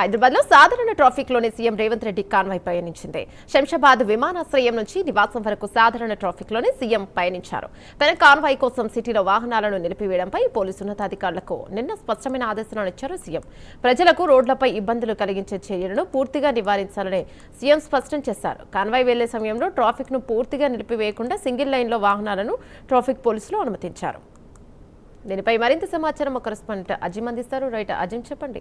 హైదరాబాద్ లో సాధారణ ట్రాఫిక్ లోని సీఎం రేవంత్ రెడ్డి కాన్వాయ్ పయనించింది. శంషాబాద్ విమానాశ్రయం నుంచి నివాసం వరకు సాధారణ ట్రాఫిక్ లోనే సీఎం పయనించారు. తన కాన్వాయ్ కోసం సిటీలో వాహనాలను నిలిపివేయడంపై పోలీసు ఉన్నతాధికారులకు నిన్న స్పష్టమైన ఆదేశాలను ఇచ్చారు సీఎం. ప్రజలకు రోడ్లపై ఇబ్బందులు కలిగించే చర్యలను పూర్తిగా నివారించాలని సీఎం స్పష్టం చేశారు. కాన్వాయ్ వెళ్లే సమయంలో ట్రాఫిక్ ను పూర్తిగా నిలిపివేయకుండా సింగిల్ లైన్ లో వాహనాలను ట్రాఫిక్ పోలీసులు అనుమతించారు. దీనిపై మరింత సమాచారం ఒక కరెస్పాండెంట్ అజిమ్ అందిస్తారు. రైట్ అజిమ్, చెప్పండి.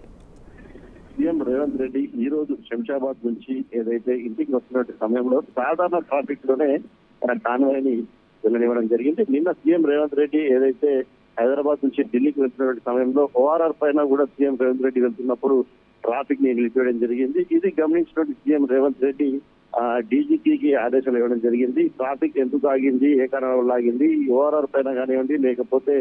సీఎం రేవంత్ రెడ్డి ఈ రోజు శంషాబాద్ నుంచి ఏదైతే ఇంటికి వస్తున్న సమయంలో సాధారణ ట్రాఫిక్ లోనే కాన్వాయ్ ని వెళ్ళనివ్వడం జరిగింది. నిన్న సీఎం రేవంత్ రెడ్డి ఏదైతే హైదరాబాద్ నుంచి ఢిల్లీకి వెళ్తున్నటువంటి సమయంలో ఓఆర్ఆర్ పైన కూడా సీఎం రేవంత్ రెడ్డి వెళ్తున్నప్పుడు ట్రాఫిక్ ని నిలిపివేయడం జరిగింది. ఇది గమనించినటువంటి సీఎం రేవంత్ రెడ్డి డీజీపీకి ఆదేశాలు ఇవ్వడం జరిగింది. ట్రాఫిక్ ఎందుకు ఆగింది, ఏ కారణం వల్ల ఆగింది, ఓఆర్ఆర్ పైన కానివ్వండి లేకపోతే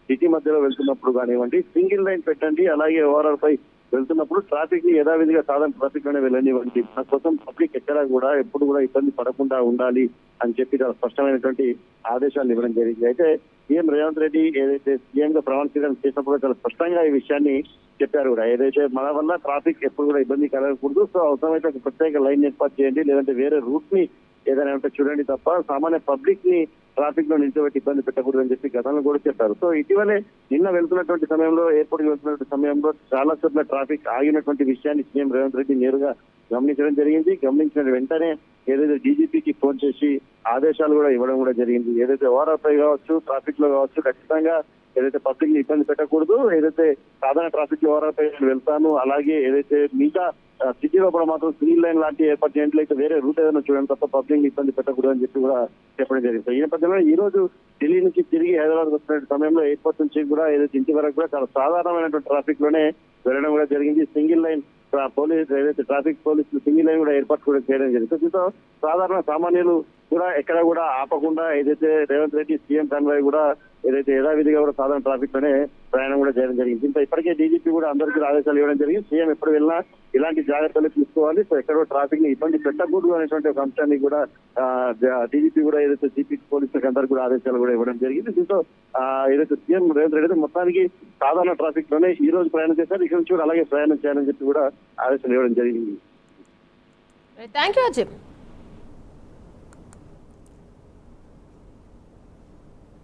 సిటీ మధ్యలో వెళ్తున్నప్పుడు కానివ్వండి సింగిల్ లైన్ పెట్టండి, అలాగే ఓఆర్ఆర్ పై వెళ్తున్నప్పుడు ట్రాఫిక్ ని యథావిధిగా సాధారణ ట్రాఫిక్ లోనే వెళ్ళనివ్వండి, దానికోసం పబ్లిక్ ఎక్కడా కూడా ఎప్పుడు కూడా ఇబ్బంది పడకుండా ఉండాలి అని చెప్పి చాలా స్పష్టమైనటువంటి ఆదేశాలు ఇవ్వడం జరిగింది. అయితే సీఎం రేవంత్ రెడ్డి ఏదైతే సీఎం గా ప్రమాణ స్వీకారం చేసినప్పుడు చాలా స్పష్టంగా ఈ విషయాన్ని చెప్పారు కూడా. ఏదైతే మన వల్ల ట్రాఫిక్ ఎప్పుడు కూడా ఇబ్బంది కలగకూడదు, సో అవసరమైతే ఒక ప్రత్యేక లైన్ ఏర్పాటు చేయండి, లేదంటే వేరే రూట్ ని ఏదైనా ఉంటే చూడండి తప్ప సామాన్య పబ్లిక్ ని ట్రాఫిక్ లో నిలిచిపెట్టి ఇబ్బంది పెట్టకూడదు అని చెప్పి గతంలో కూడా చెప్పారు. సో ఇటీవలే నిన్న వెళ్తున్నటువంటి సమయంలో ఎయిర్పోర్ట్ కి వెళ్తున్నటువంటి సమయంలో చాలా చోట్ల ట్రాఫిక్ ఆగినటువంటి విషయాన్ని సీఎం రేవంత్ రెడ్డి నేరుగా గమనించడం జరిగింది. గమనించిన వెంటనే ఏదైతే డీజీపీకి ఫోన్ చేసి ఆదేశాలు కూడా ఇవ్వడం కూడా జరిగింది. ఏదైతే ఓఆర్ఆర్ పై కావచ్చు, ట్రాఫిక్ లో కావచ్చు, ఖచ్చితంగా ఏదైతే పబ్లిక్ ని ఇబ్బంది పెట్టకూడదు, ఏదైతే సాధారణ ట్రాఫిక్ లో ఓఆర్ఆర్ పై వెళ్తాను, అలాగే ఏదైతే మిగతా సిటీ లోపల మాత్రం సింగిల్ లైన్ లాంటి ఏర్పాటు చేయండి, లేకపోతే వేరే రూట్ ఏదైనా చూడండి తప్ప పబ్లిక్ ని ఇబ్బంది పెట్టకూడదు అని చెప్పి కూడా చెప్పడం జరిగింది. ఈ నేపథ్యంలో ఈ రోజు ఢిల్లీ నుంచి తిరిగి హైదరాబాద్ వస్తున్న సమయంలో ఎయిర్పోర్ట్ నుంచి కూడా ఏదైతే ఇంటి వరకు కూడా చాలా సాధారణమైనటువంటి ట్రాఫిక్ లోనే వెళ్ళడం కూడా జరిగింది. సింగిల్ లైన్ పోలీస్ ఏదైతే ట్రాఫిక్ పోలీసులు సింగిల్ లైన్ కూడా ఏర్పాటు కూడా చేయడం జరిగింది. దీంతో సాధారణ సామాన్యులు కూడా ఎక్కడ కూడా ఆపకుండా ఏదైతే రేవంత్ రెడ్డి సీఎం కాన్వాయ్ కూడా ఏదైతే యథావిధిగా కూడా సాధారణ ట్రాఫిక్ లోనే ప్రయాణం కూడా చేయడం జరిగింది. దీంతో ఇప్పటికే డీజీపీ కూడా అందరికీ ఆదేశాలు ఇవ్వడం జరిగింది. సీఎం ఎప్పుడు వెళ్ళినా ఇలాంటి జాగ్రత్తలు తీసుకోవాలి, సో ఎక్కడో ట్రాఫిక్ ని ఇబ్బంది పెట్టకూడదు అనేటువంటి ఒక అంశాన్ని కూడా డీజీపీ కూడా ఏదైతే జీపీ పోలీసులకు అందరికీ కూడా ఆదేశాలు కూడా ఇవ్వడం జరిగింది. దీంతో ఏదైతే సీఎం రేవంత్ రెడ్డి మొత్తానికి సాధారణ ట్రాఫిక్ లోనే ఈ రోజు ప్రయాణం చేశారు, ఇక్కడ నుంచి కూడా అలాగే ప్రయాణం చేయాలని చెప్పి కూడా ఆదేశాలు ఇవ్వడం జరిగింది. Thank you Azim.